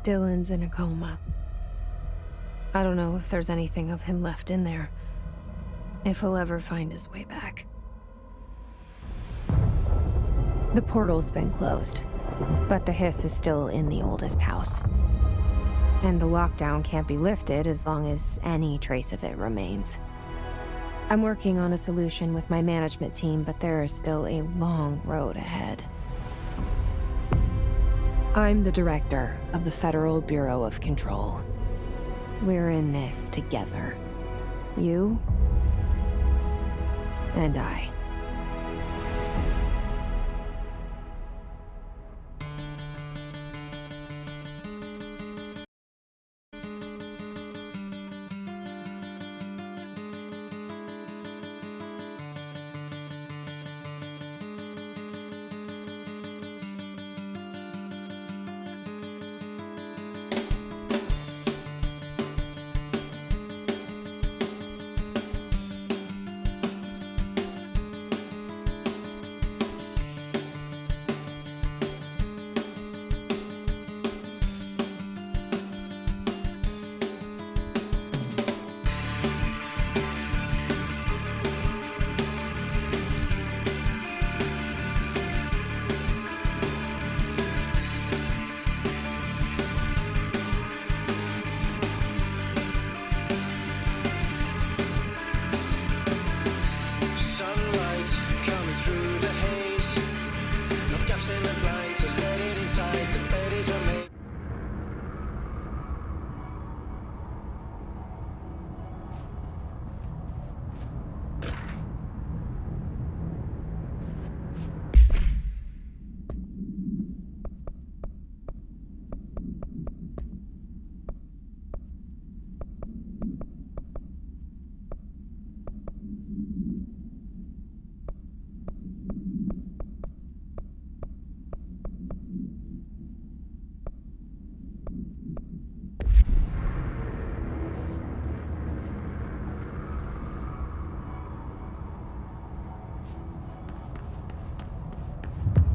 Dylan's in a coma. I don't know if there's anything of him left in there. If he'll ever find his way back. The portal's been closed, but the hiss is still in the oldest house. And the lockdown can't be lifted as long as any trace of it remains. I'm working on a solution with my management team, but there is still a long road ahead. I'm the director of the Federal Bureau of Control. We're in this together. You and I.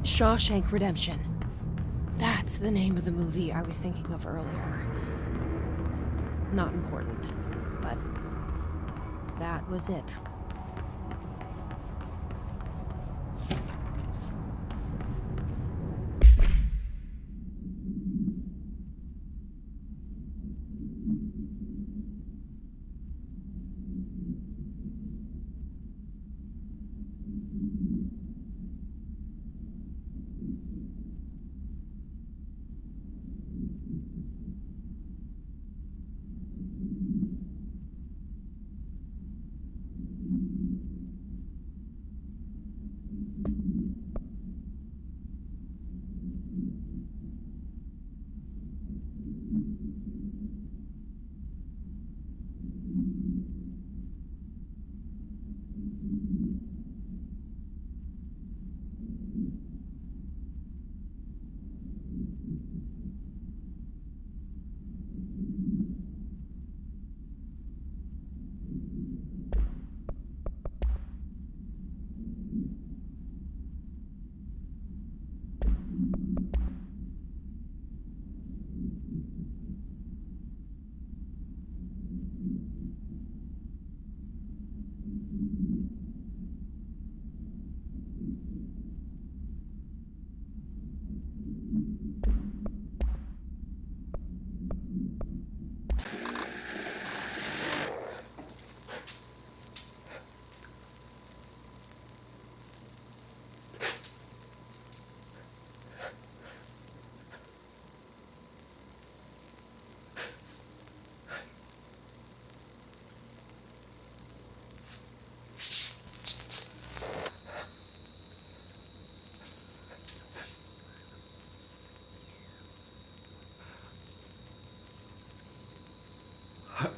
Shawshank Redemption. That's the name of the movie I was thinking of earlier. Not important, but that was it.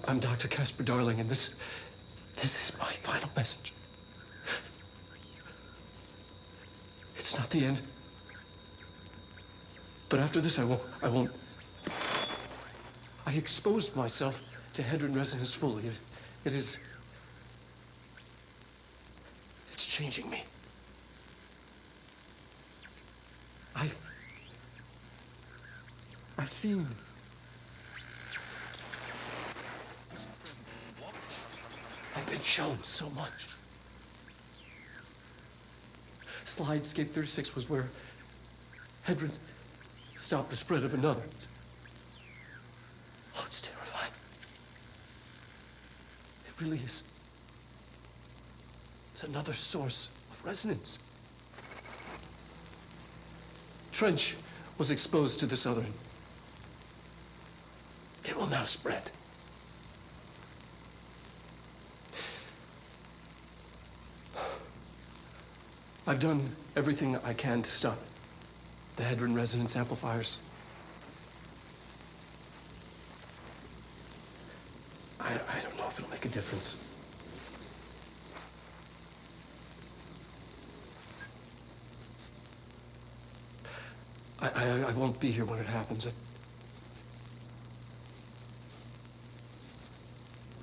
I'm Dr. Casper Darling, and this is my final message. It's not the end. But after this, I won't. I exposed myself to Hedron resonance fully. It's changing me. I've seen I've been shown so much. Slidescape 36 was where Hedron stopped the spread of another. Oh, it's terrifying. It really is. It's another source of resonance. Trench was exposed to this other. It will now spread. I've done everything I can to stop the Hedron resonance amplifiers. I don't know if it'll make a difference. I won't be here when it happens.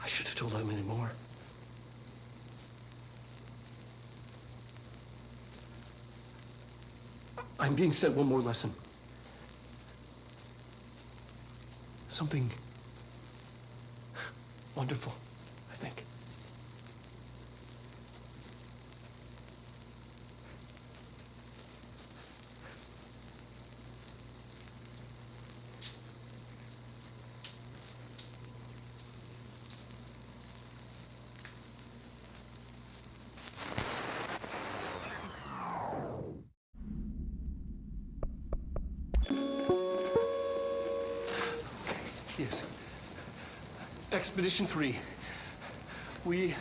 I should have told him any more. I'm being sent one more lesson. Something wonderful, I think. Yes. Expedition 3. We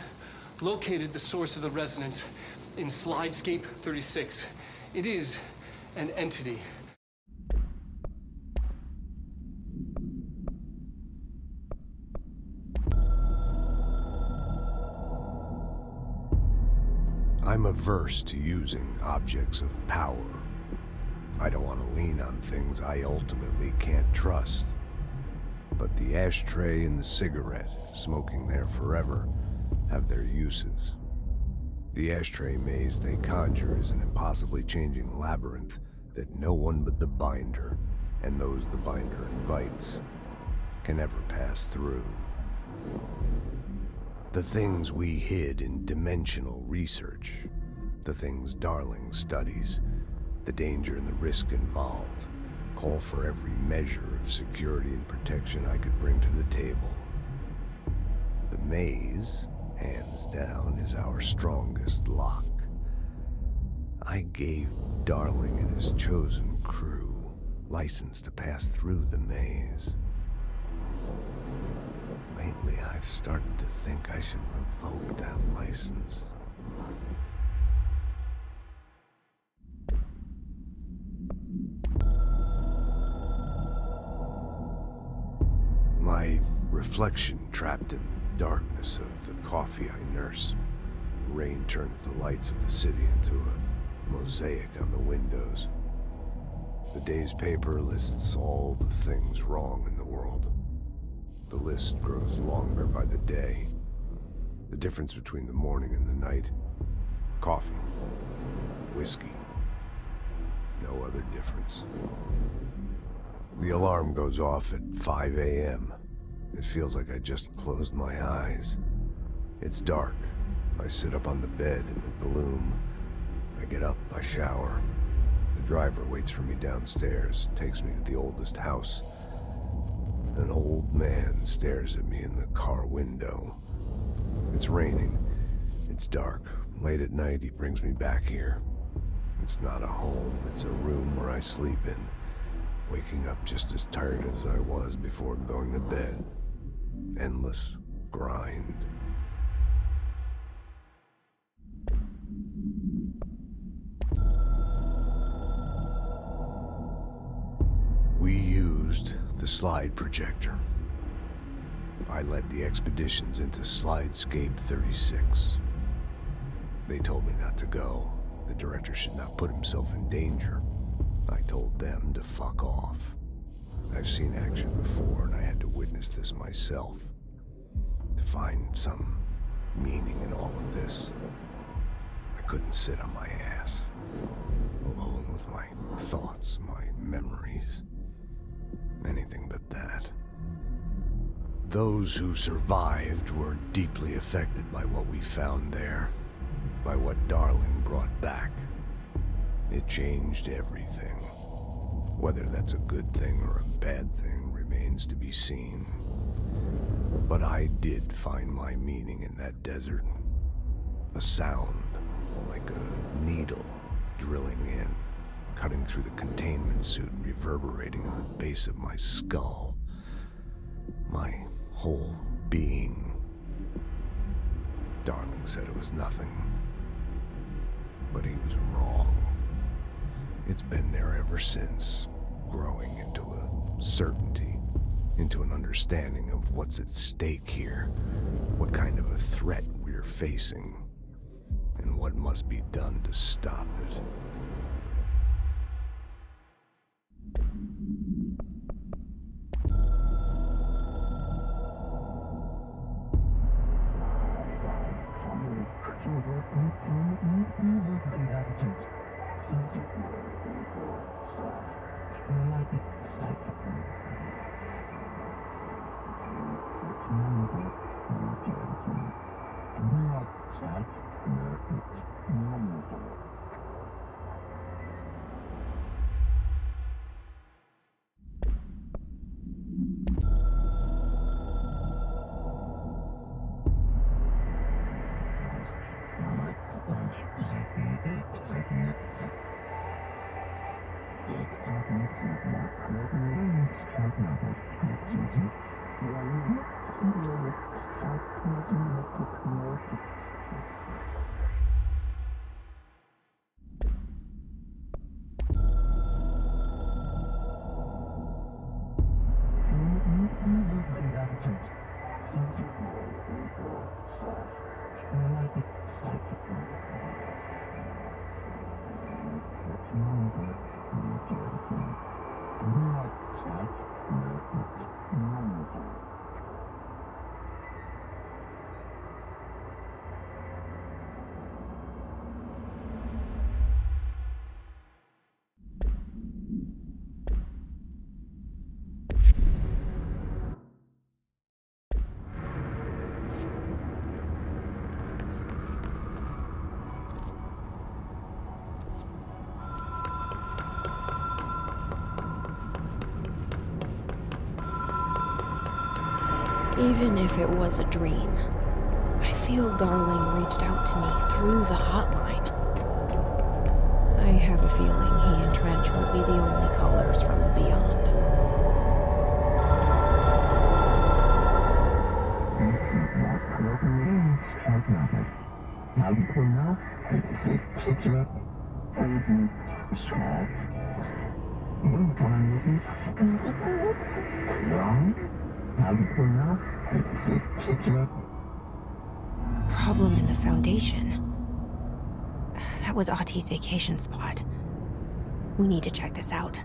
located the source of the resonance in Slidescape 36. It is an entity. I'm averse to using objects of power. I don't want to lean on things I ultimately can't trust. But the ashtray and the cigarette, smoking there forever, have their uses. The ashtray maze they conjure is an impossibly changing labyrinth that no one but the Binder, and those the Binder invites, can ever pass through. The things we hid in dimensional research, the things Darling studies, the danger and the risk involved, call for every measure of security and protection I could bring to the table. The maze, hands down, is our strongest lock. I gave Darling and his chosen crew license to pass through the maze. Lately, I've started to think I should revoke that license. My reflection trapped in the darkness of the coffee I nurse. The rain turns the lights of the city into a mosaic on the windows. The day's paper lists all the things wrong in the world. The list grows longer by the day. The difference between the morning and the night. Coffee. Whiskey. No other difference. The alarm goes off at 5 a.m. It feels like I just closed my eyes. It's dark. I sit up on the bed in the gloom. I get up, I shower. The driver waits for me downstairs, takes me to the oldest house. An old man stares at me in the car window. It's raining. It's dark. Late at night, he brings me back here. It's not a home, it's a room where I sleep in. Waking up just as tired as I was before going to bed. Endless grind. We used the slide projector. I led the expeditions into Slidescape 36. They told me not to go. The director should not put himself in danger. I told them to fuck off. I've seen action before, and I had to witness this myself. To find some meaning in all of this, I couldn't sit on my ass, alone with my thoughts, my memories. Anything but that. Those who survived were deeply affected by what we found there, by what Darling brought back. It changed everything. Whether that's a good thing or a bad thing remains to be seen. But I did find my meaning in that desert. A sound, like a needle drilling in, cutting through the containment suit and reverberating on the base of my skull. My whole being. Darling said it was nothing. But he was wrong. It's been there ever since, growing into a certainty, into an understanding of what's at stake here, what kind of a threat we're facing, and what must be done to stop it. Even if it was a dream, I feel Darling reached out to me through the hotline. I have a feeling he and Trench won't be the only callers from the beyond. Problem in the Foundation. That was Auti's vacation spot. We need to check this out.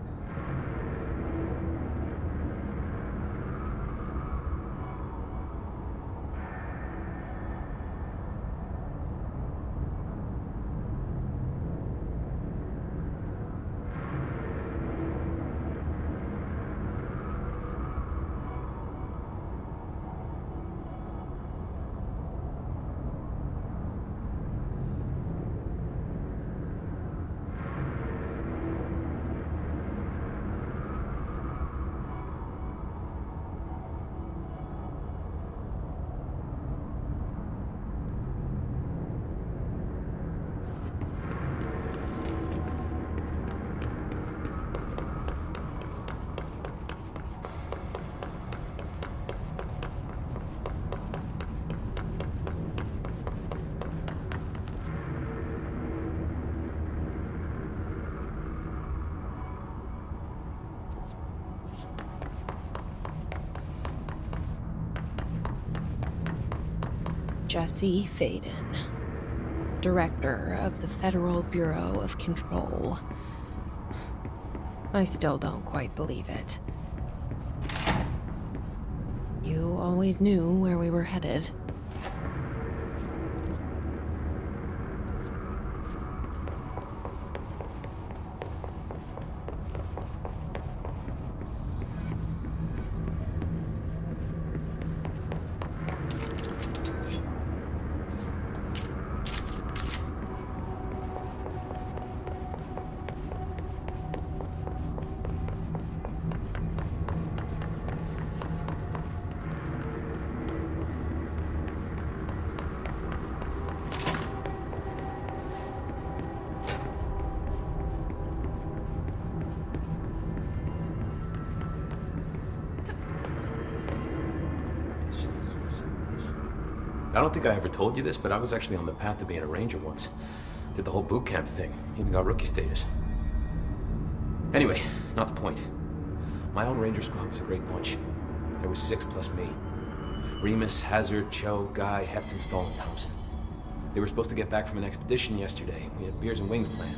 Jesse Faden, Director of the Federal Bureau of Control. I still don't quite believe it. You always knew where we were headed. I don't think I ever told you this, but I was actually on the path to being a ranger once. Did the whole boot camp thing. Even got rookie status. Anyway, not the point. My old ranger squad was a great bunch. There was 6 plus me. Remus, Hazard, Cho, Guy, Heftonstall, and Thompson. They were supposed to get back from an expedition yesterday. We had beers and wings planned.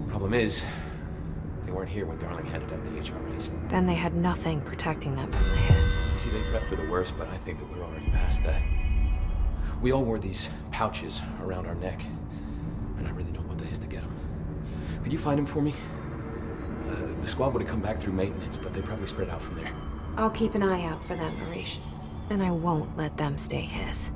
Problem is, they weren't here when Darling handed out the HRAs. Then they had nothing protecting them from the hiss. You see, they prepped for the worst, but I think that we're already past that. We all wore these pouches around our neck, and I really don't want the hiss to get them. Could you find them for me? The squad would have come back through maintenance, but they probably spread out from there. I'll keep an eye out for them, Arish. And I won't let them stay hiss.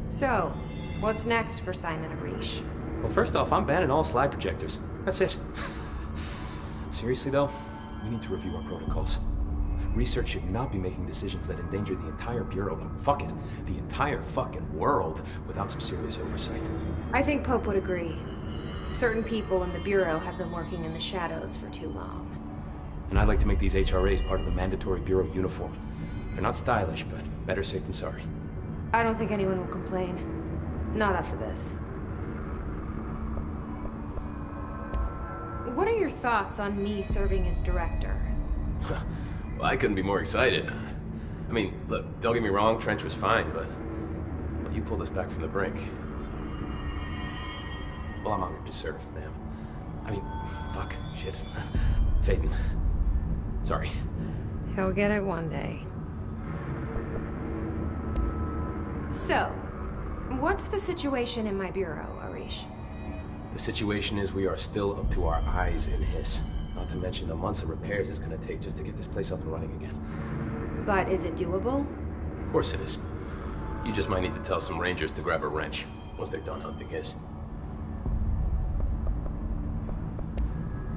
So, what's next for Simon Arish? Well, first off, I'm banning all slide projectors. That's it. Seriously, though, we need to review our protocols. Research should not be making decisions that endanger the entire Bureau, and fuck it, the entire fucking world, without some serious oversight. I think Pope would agree. Certain people in the Bureau have been working in the shadows for too long. And I'd like to make these HRAs part of the mandatory Bureau uniform. They're not stylish, but better safe than sorry. I don't think anyone will complain. Not after this. What are your thoughts on me serving as director? Well, I couldn't be more excited. I mean, look, don't get me wrong, Trench was fine, but well, you pulled us back from the brink. So. Well, I'm honored to serve, ma'am. I mean, fuck, shit. Phaeton. Sorry. He'll get it one day. So, what's the situation in my bureau, Arish? The situation is we are still up to our eyes in hiss. Not to mention the months of repairs it's gonna take just to get this place up and running again. But is it doable? Of course it is. You just might need to tell some rangers to grab a wrench once they're done hunting hiss.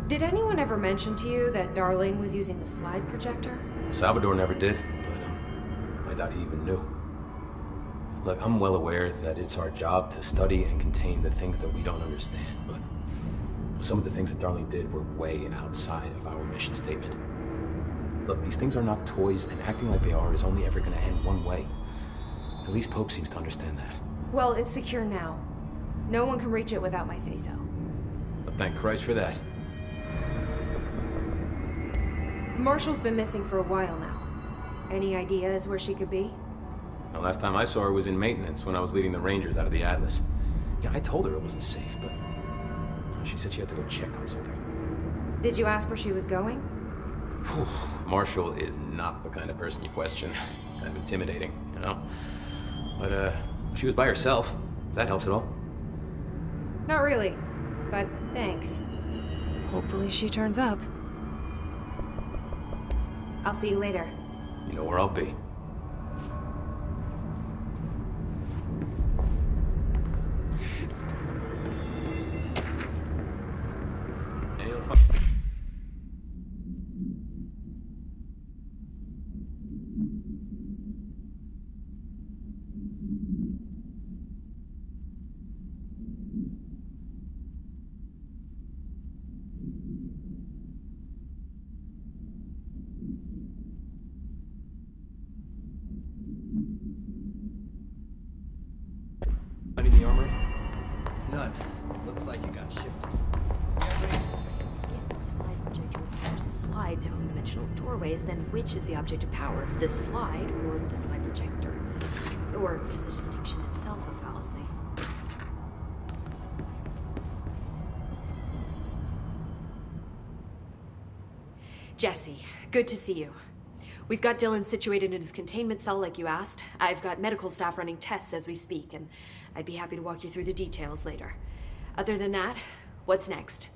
Did anyone ever mention to you that Darling was using the slide projector? Salvador never did, but I doubt he even knew. Look, I'm well aware that it's our job to study and contain the things that we don't understand, but some of the things that Darling did were way outside of our mission statement. Look, these things are not toys, and acting like they are is only ever gonna end one way. At least Pope seems to understand that. Well, it's secure now. No one can reach it without my say-so. But thank Christ for that. Marshall's been missing for a while now. Any ideas where she could be? The last time I saw her was in maintenance when I was leading the Rangers out of the Atlas. Yeah, I told her it wasn't safe, but she said she had to go check on something. Did you ask where she was going? Whew. Marshall is not the kind of person you question. Kind of intimidating, you know? But, she was by herself, if that helps at all. Not really, but thanks. Hopefully she turns up. I'll see you later. You know where I'll be. Any other fun? Finding the armory? None. Looks like you got shifted. If the slide projector requires a slide to home-dimensional doorways, then which is the object of power? The slide or the slide projector? Or is the distinction itself a fallacy? Jesse, good to see you. We've got Dylan situated in his containment cell like you asked. I've got medical staff running tests as we speak, and I'd be happy to walk you through the details later. Other than that, what's next?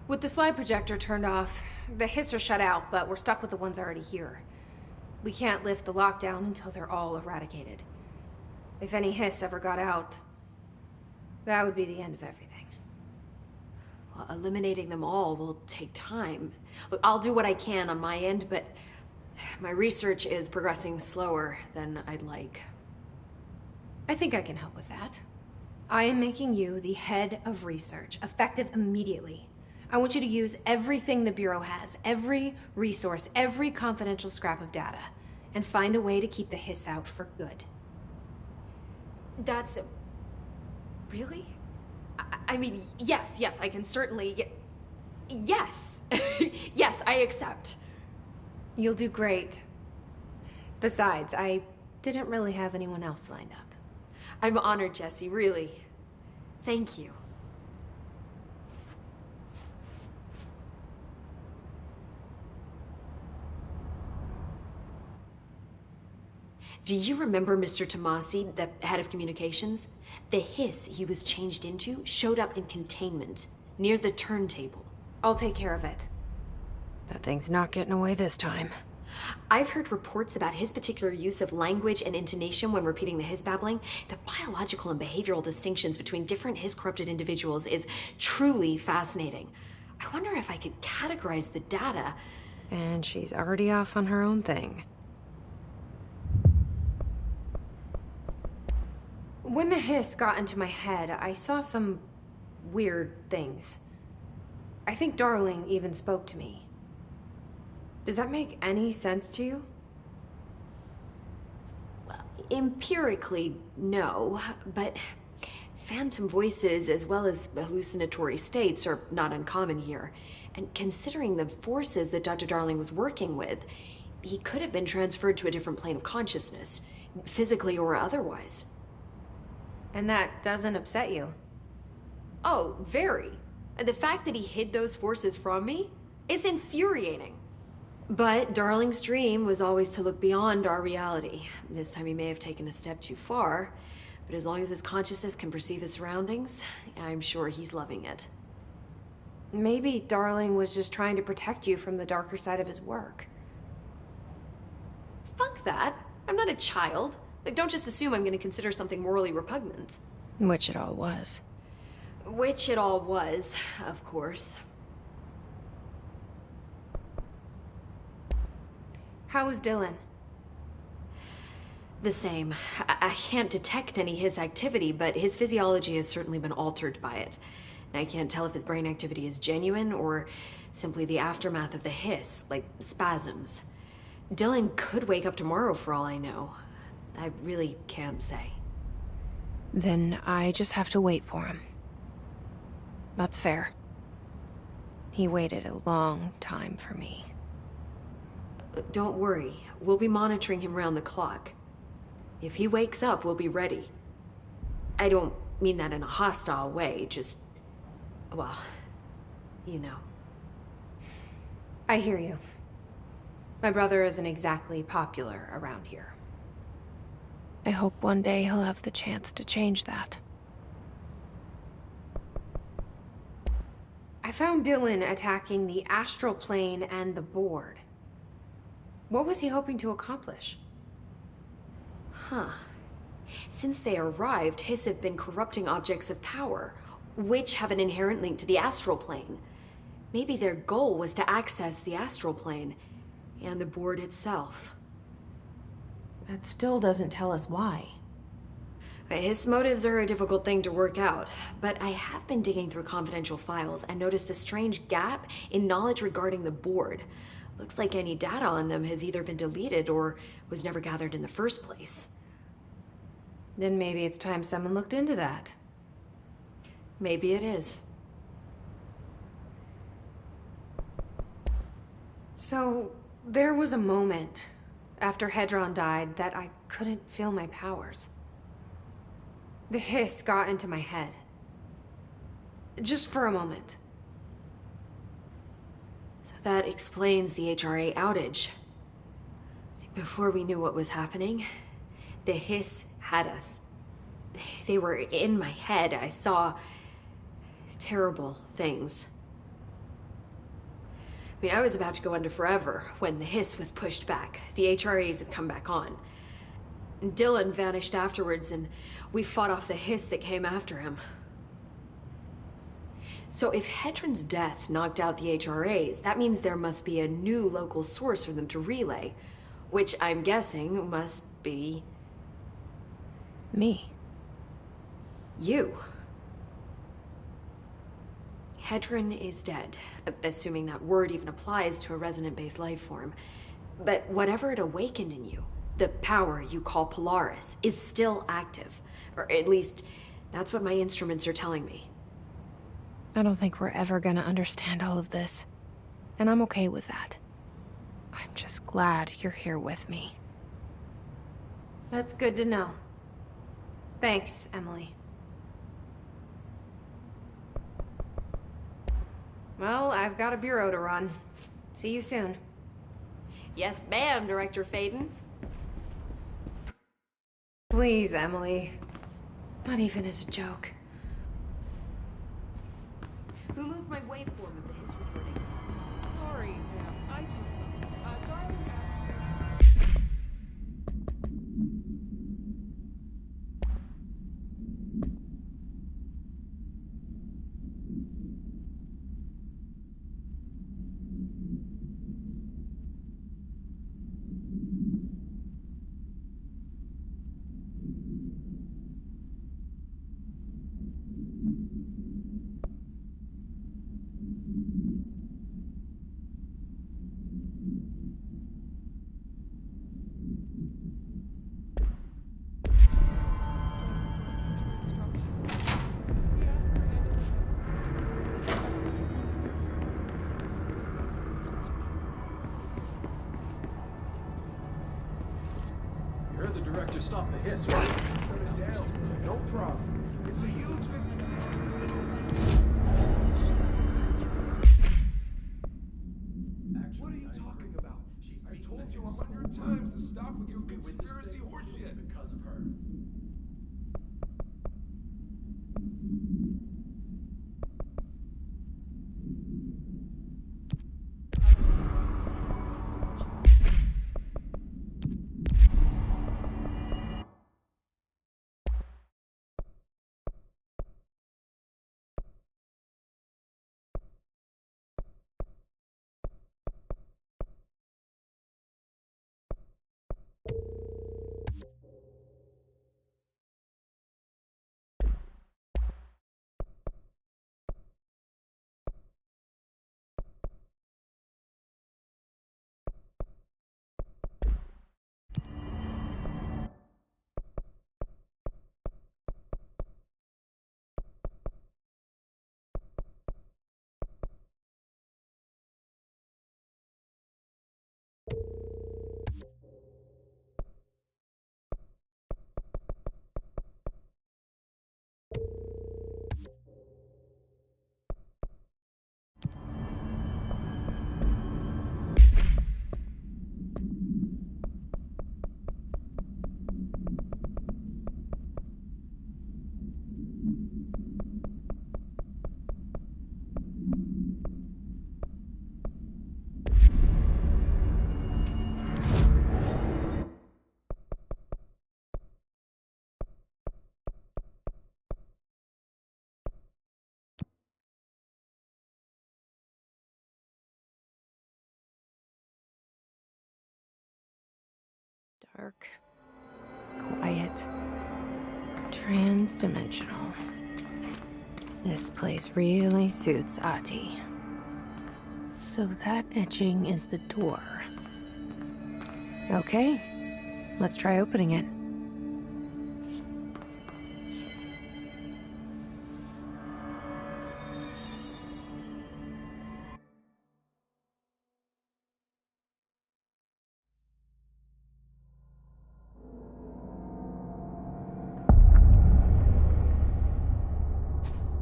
With the slide projector turned off, the hiss are shut out, but we're stuck with the ones already here. We can't lift the lockdown until they're all eradicated. If any hiss ever got out, that would be the end of everything. Well, eliminating them all will take time. Look, I'll do what I can on my end, but my research is progressing slower than I'd like. I think I can help with that. I am making you the head of research, effective immediately. I want you to use everything the Bureau has, every resource, every confidential scrap of data. and find a way to keep the hiss out for good. That's... Really? I mean, yes, I can certainly... Yes! Yes, I accept. You'll do great. Besides, I didn't really have anyone else lined up. I'm honored, Jesse, really. Thank you. Do you remember Mr. Tomasi, the head of communications? The hiss he was changed into showed up in containment, near the turntable. I'll take care of it. That thing's not getting away this time. I've heard reports about his particular use of language and intonation when repeating the hiss babbling. The biological and behavioral distinctions between different hiss-corrupted individuals is truly fascinating. I wonder if I could categorize the data. And she's already off on her own thing. When the hiss got into my head, I saw some weird things. I think Darling even spoke to me. Does that make any sense to you? Well, empirically, no, but phantom voices as well as hallucinatory states are not uncommon here. And considering the forces that Dr. Darling was working with, he could have been transferred to a different plane of consciousness, physically or otherwise. And that doesn't upset you? Oh, very. And the fact that he hid those forces from me, it's infuriating. But Darling's dream was always to look beyond our reality. This time he may have taken a step too far, but as long as his consciousness can perceive his surroundings, I'm sure he's loving it. Maybe Darling was just trying to protect you from the darker side of his work. Fuck that. I'm not a child. Like, don't just assume I'm gonna consider something morally repugnant. Which it all was. Which it all was, of course. How was Dylan? The same. I can't detect any his activity, but his physiology has certainly been altered by it. And I can't tell if his brain activity is genuine or simply the aftermath of the hiss, like spasms. Dylan could wake up tomorrow for all I know. I really can't say. Then I just have to wait for him. That's fair. He waited a long time for me. Don't worry. We'll be monitoring him round the clock. If he wakes up, we'll be ready. I don't mean that in a hostile way, just... well, you know. I hear you. My brother isn't exactly popular around here. I hope one day he'll have the chance to change that. I found Dylan attacking the astral plane and the board. What was he hoping to accomplish? Huh. Since they arrived, Hiss have been corrupting objects of power, which have an inherent link to the astral plane. Maybe their goal was to access the astral plane and the board itself. That still doesn't tell us why. His motives are a difficult thing to work out, but I have been digging through confidential files and noticed a strange gap in knowledge regarding the board. Looks like any data on them has either been deleted or was never gathered in the first place. Then maybe it's time someone looked into that. Maybe it is. So, there was a moment after Hedron died that I couldn't feel my powers. The hiss got into my head. Just for a moment. So that explains the HRA outage. Before we knew what was happening, the hiss had us. They were in my head. I saw terrible things. I mean, I was about to go under forever when the hiss was pushed back. The HRAs had come back on. Dylan vanished afterwards, and we fought off the hiss that came after him. So if Hedron's death knocked out the HRAs, that means there must be a new local source for them to relay, which I'm guessing must be... me. You. Hedron is dead, assuming that word even applies to a resonant-based life form. But whatever it awakened in you, the power you call Polaris, is still active. Or at least, that's what my instruments are telling me. I don't think we're ever gonna understand all of this. And I'm okay with that. I'm just glad you're here with me. That's good to know. Thanks, Emily. Well, I've got a bureau to run. See you soon. Yes, ma'am, Director Faden. Please, Emily. Not even as a joke. Who moved my waveform of the Hiss recording? Sorry, ma'am. I took them. Darling asked You heard the director stop the hiss, right? Shut it down. No problem. It's a huge What are you talking about? I told you 100 times to stop with your conspiracy horseshit. Because of her. Dark, quiet, trans-dimensional. This place really suits Ahti. So that etching is the door. Okay, let's try opening it.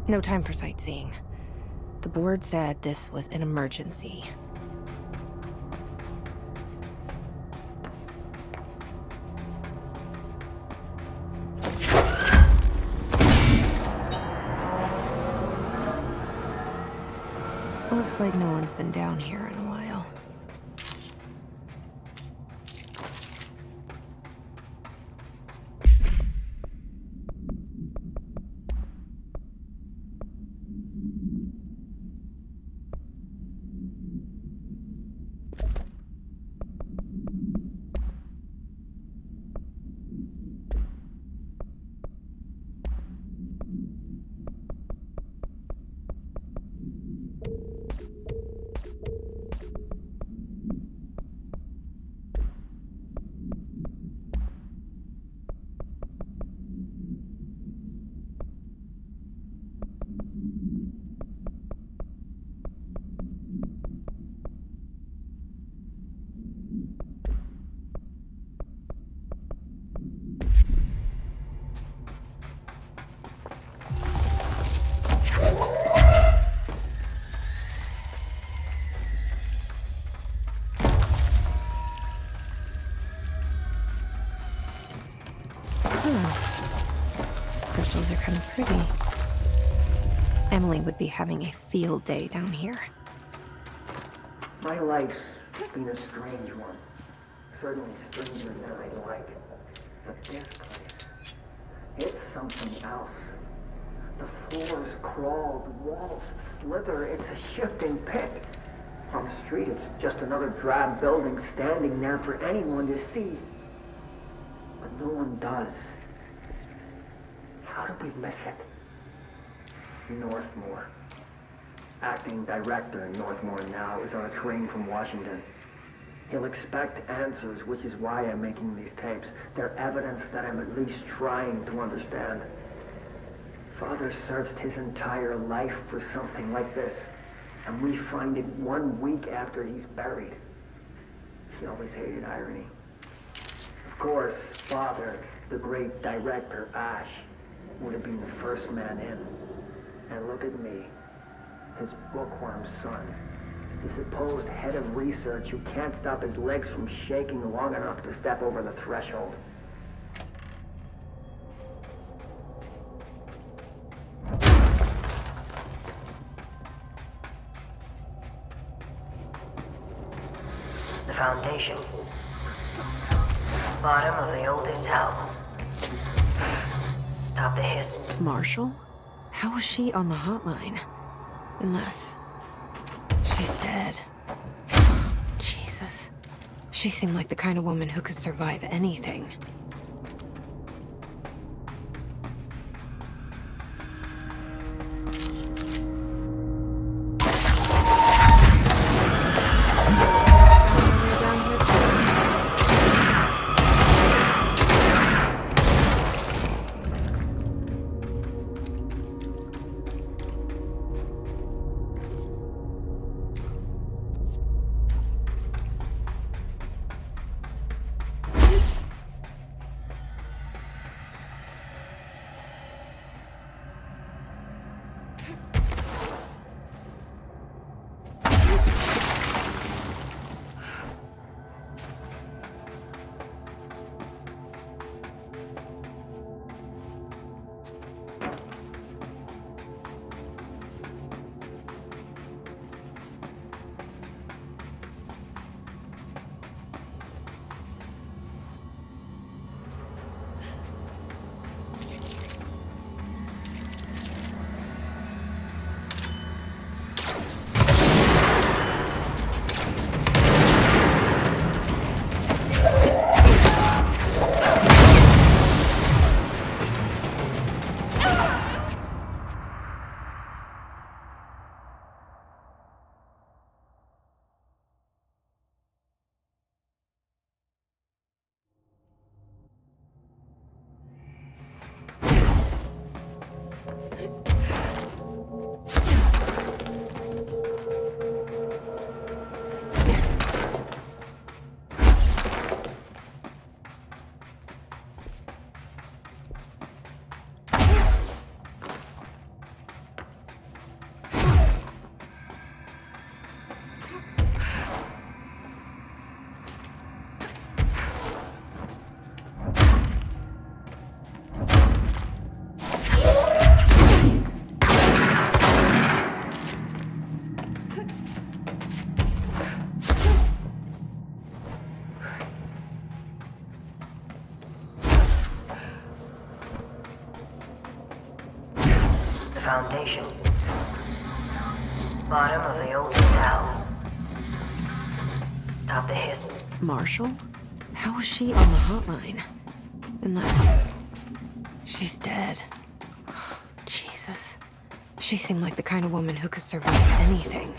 No time for sightseeing. The board said this was an emergency. Looks like no one's been down here in a while. are kind of pretty. Emily would be having a field day down here. My life's been a strange one. Certainly stranger than I'd like. But this place, it's something else. The floors crawl, the walls slither. It's a shifting pit. On the street, it's just another drab building standing there for anyone to see. But no one does. How do we miss it? Northmore. Acting director in Northmore now is on a train from Washington. He'll expect answers, which is why I'm making these tapes. They're evidence that I'm at least trying to understand. Father searched his entire life for something like this, and we find it 1 week after he's buried. He always hated irony. Of course, Father, the great director, Ash, would have been the first man in. And look at me, his bookworm son, the supposed head of research who can't stop his legs from shaking long enough to step over the threshold. The foundation. Bottom of the oldest house. Stop the hiss. Marshall? How was she on the hotline? Unless she's dead. Jesus. She seemed like the kind of woman who could survive anything. Foundation. Bottom of the oldest house. Stop the hiss. Marshall? How was she on the hotline? Unless she's dead. Jesus. She seemed like the kind of woman who could survive anything.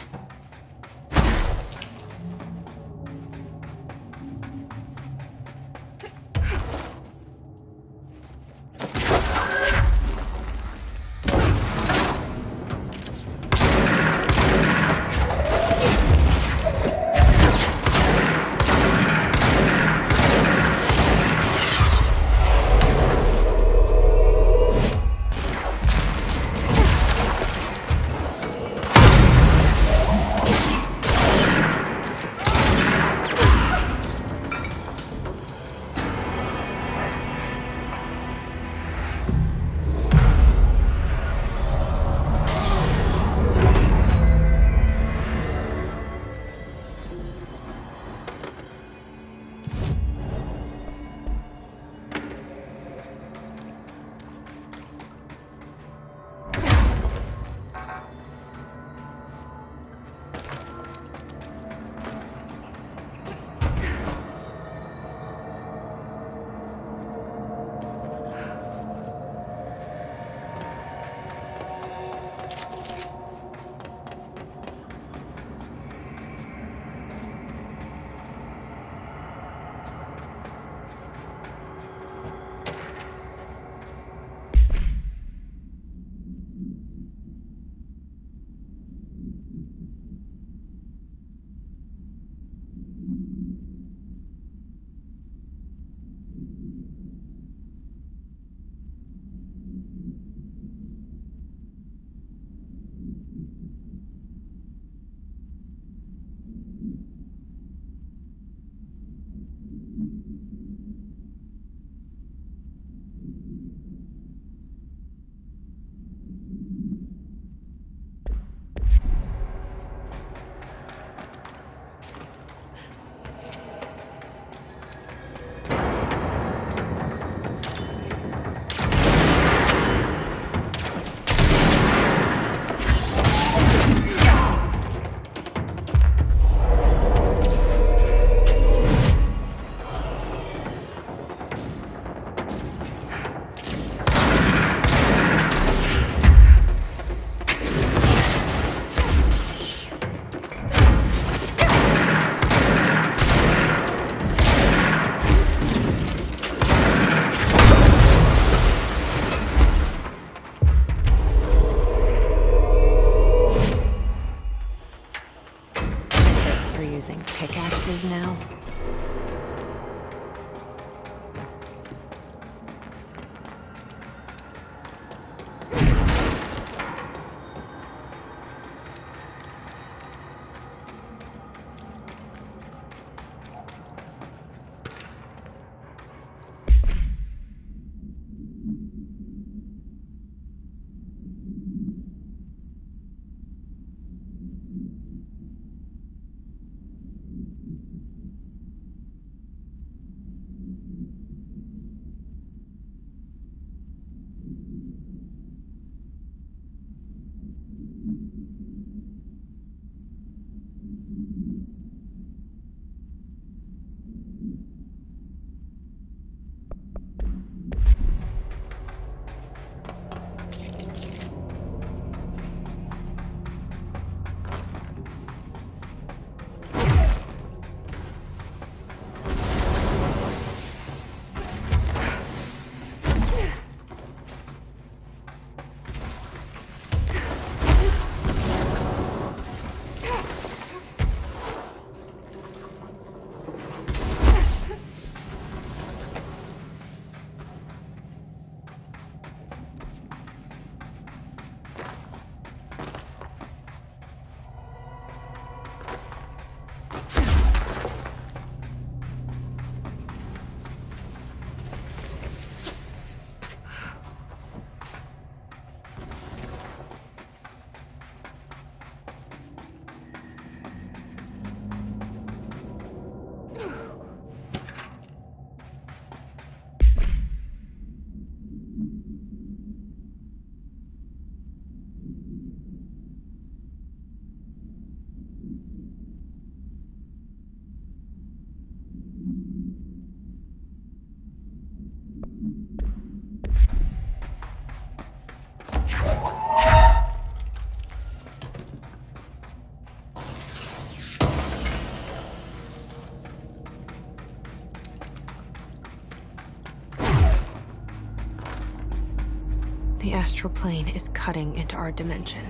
The astral plane is cutting into our dimension.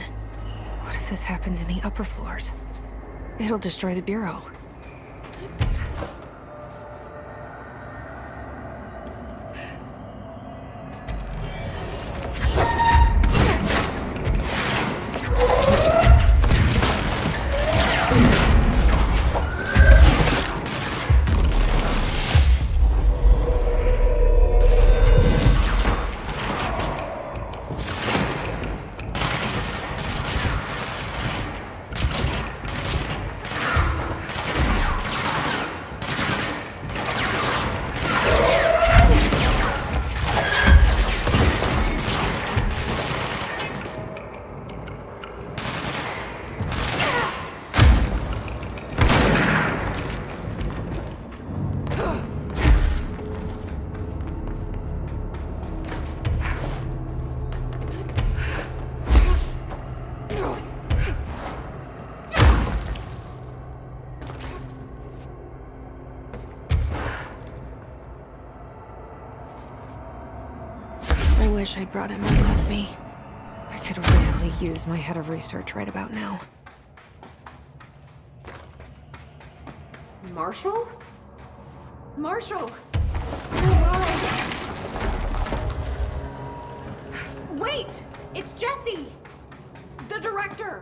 What if this happens in the upper floors? It'll destroy the Bureau. I wish I'd brought Emily with me. I could really use my head of research right about now. Marshall? Marshall! Wait! It's Jesse! The director!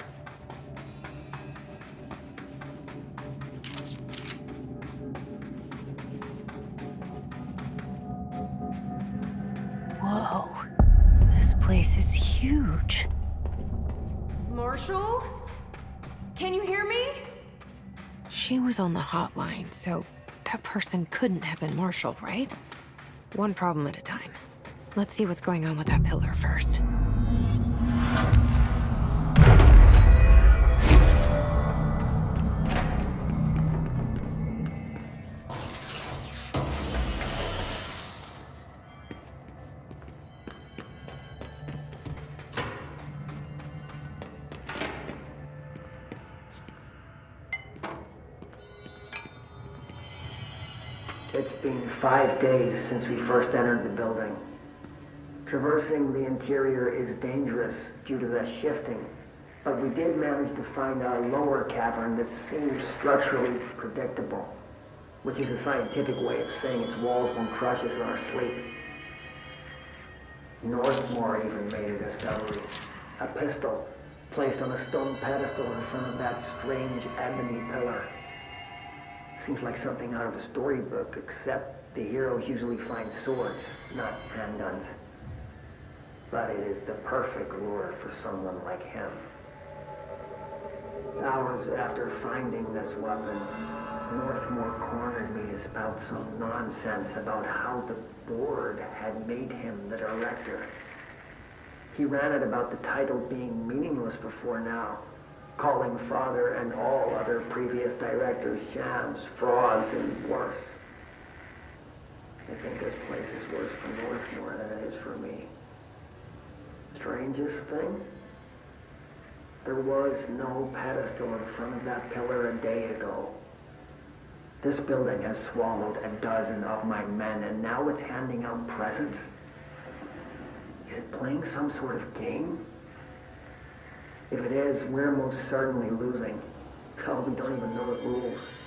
Whoa. This place is huge. Marshall? Can you hear me? She was on the hotline, so that person couldn't have been Marshall, right? One problem at a time. Let's see what's going on with that pillar first. It's been 5 days since we first entered the building. Traversing the interior is dangerous due to the shifting, but we did manage to find a lower cavern that seems structurally predictable, which is a scientific way of saying its walls won't crush us in our sleep. Northmore even made a discovery. A pistol placed on a stone pedestal in front of that strange ebony pillar. Seems like something out of a storybook, except the heroes usually find swords, not handguns. But it is the perfect lure for someone like him. Hours after finding this weapon, Northmore cornered me to spout some nonsense about how the board had made him the director. He ranted about the title being meaningless before now, calling Father and all other previous directors shams, frauds, and worse. I think this place is worse for Northmore than it is for me. Strangest thing? There was no pedestal in front of that pillar a day ago. This building has swallowed a dozen of my men, and now it's handing out presents? Is it playing some sort of game? If it is, we're most certainly losing. Oh, we don't even know the rules.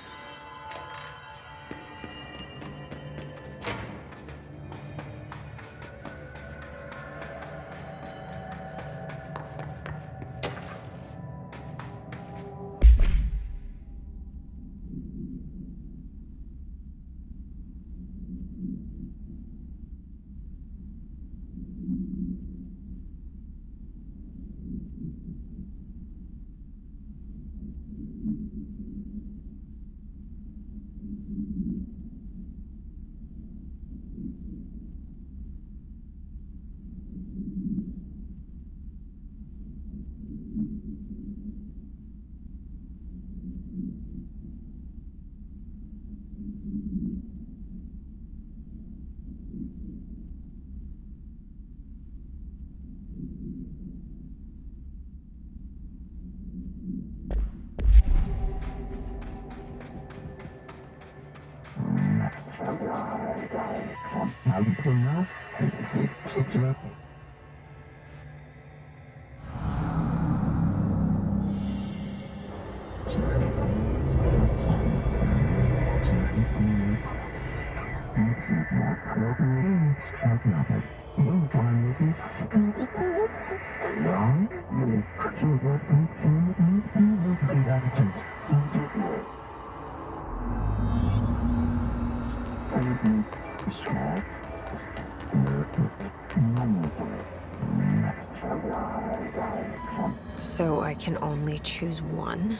So I can only choose one?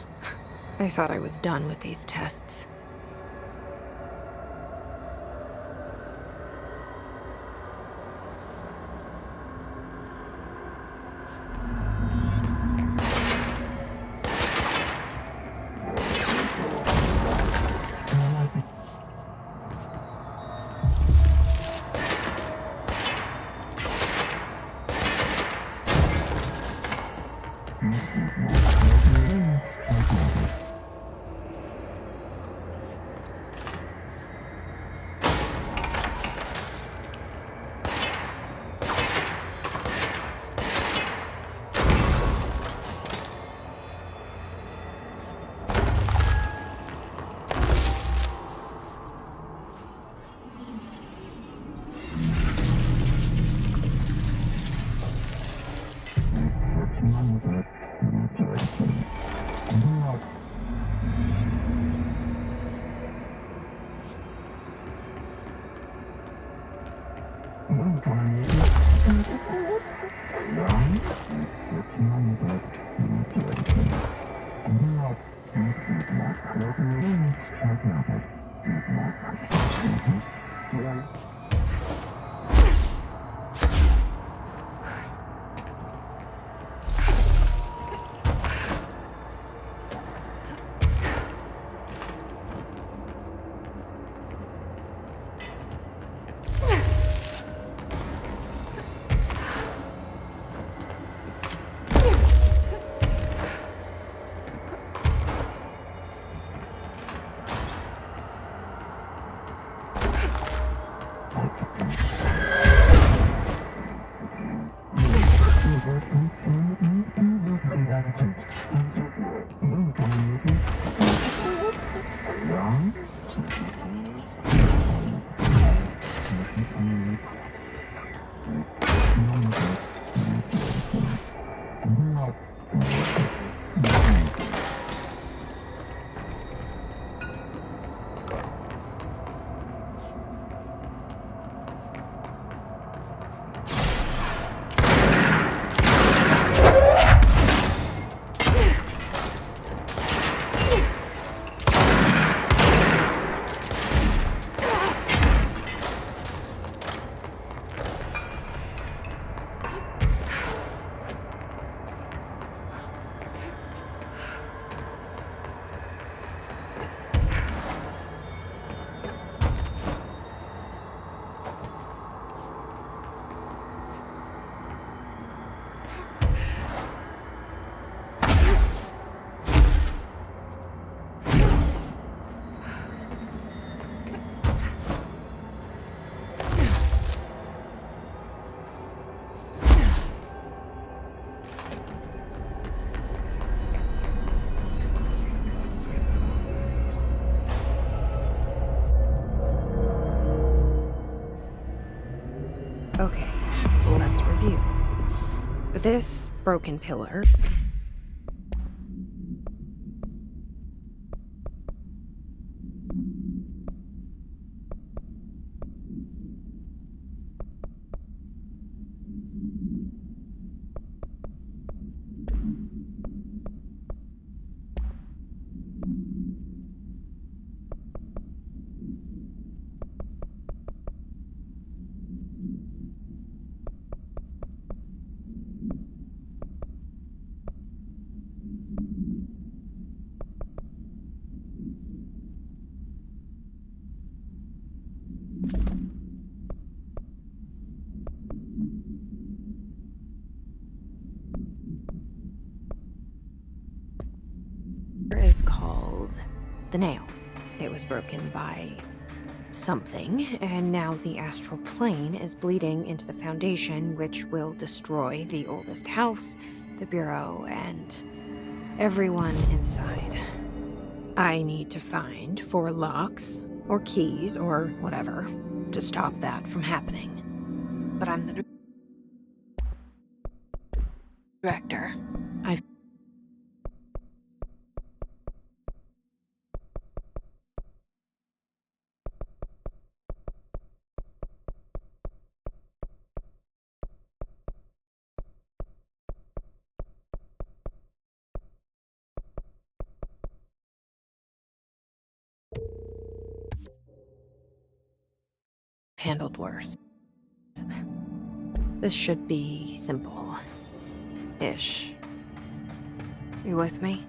I thought I was done with these tests. Okay, let's review. This broken pillar is called the Nail. It was broken by something, and now the astral plane is bleeding into the Foundation, which will destroy the oldest house, the Bureau, and everyone inside. I need to find 4 locks, or keys, or whatever, to stop that from happening. But I'm the director. I've handled worse. This should be simple. Ish. You with me?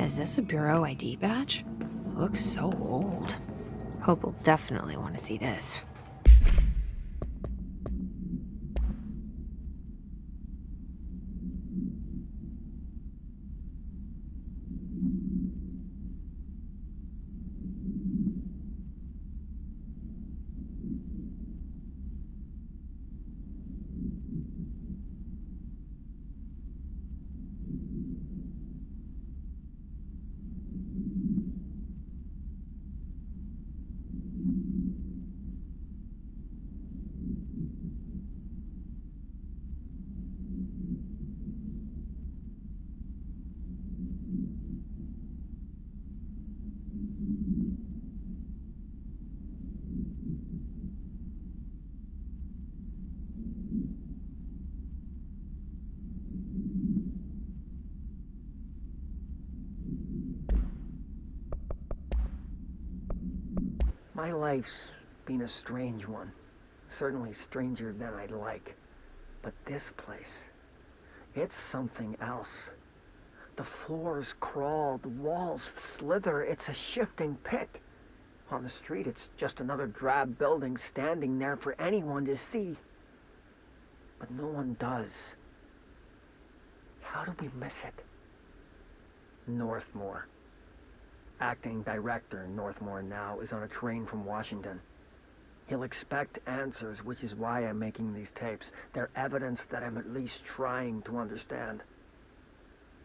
Is this a Bureau ID badge? Looks so old. Hope will definitely want to see this. My life's been a strange one. Certainly stranger than I'd like. But this place, it's something else. The floors crawl, the walls slither, it's a shifting pit. On the street, it's just another drab building standing there for anyone to see. But no one does. How do we miss it? Northmore. Acting director Northmore now is on a train from Washington. He'll expect answers, which is why I'm making these tapes. They're evidence that I'm at least trying to understand.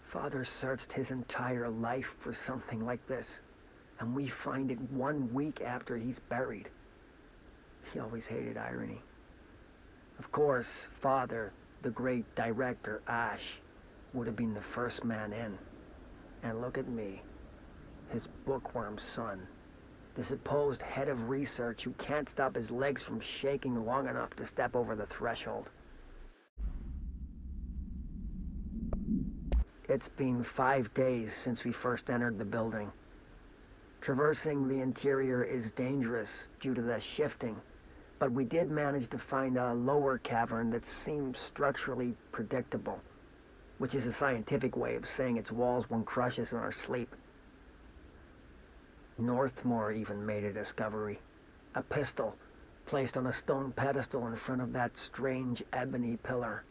Father searched his entire life for something like this, and we find it 1 week after he's buried. He always hated irony. Of course, Father, the great director, Ash, would have been the first man in. And look at me, his bookworm son. The supposed head of research who can't stop his legs from shaking long enough to step over the threshold. It's been 5 days since we first entered the building. Traversing the interior is dangerous due to the shifting, but we did manage to find a lower cavern that seemed structurally predictable, which is a scientific way of saying its walls won't crush us in our sleep. Northmore even made a discovery. A pistol, placed on a stone pedestal in front of that strange ebony pillar.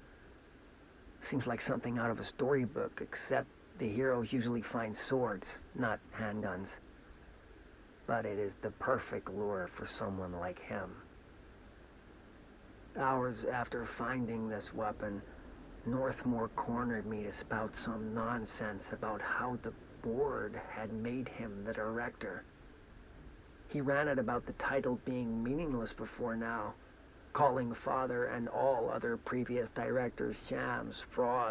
Seems like something out of a storybook, except the heroes usually find swords, not handguns. But it is the perfect lure for someone like him. Hours after finding this weapon, Northmore cornered me to spout some nonsense about how the board had made him the director. He ran it about the title being meaningless before now, calling Father and all other previous directors shams, frauds,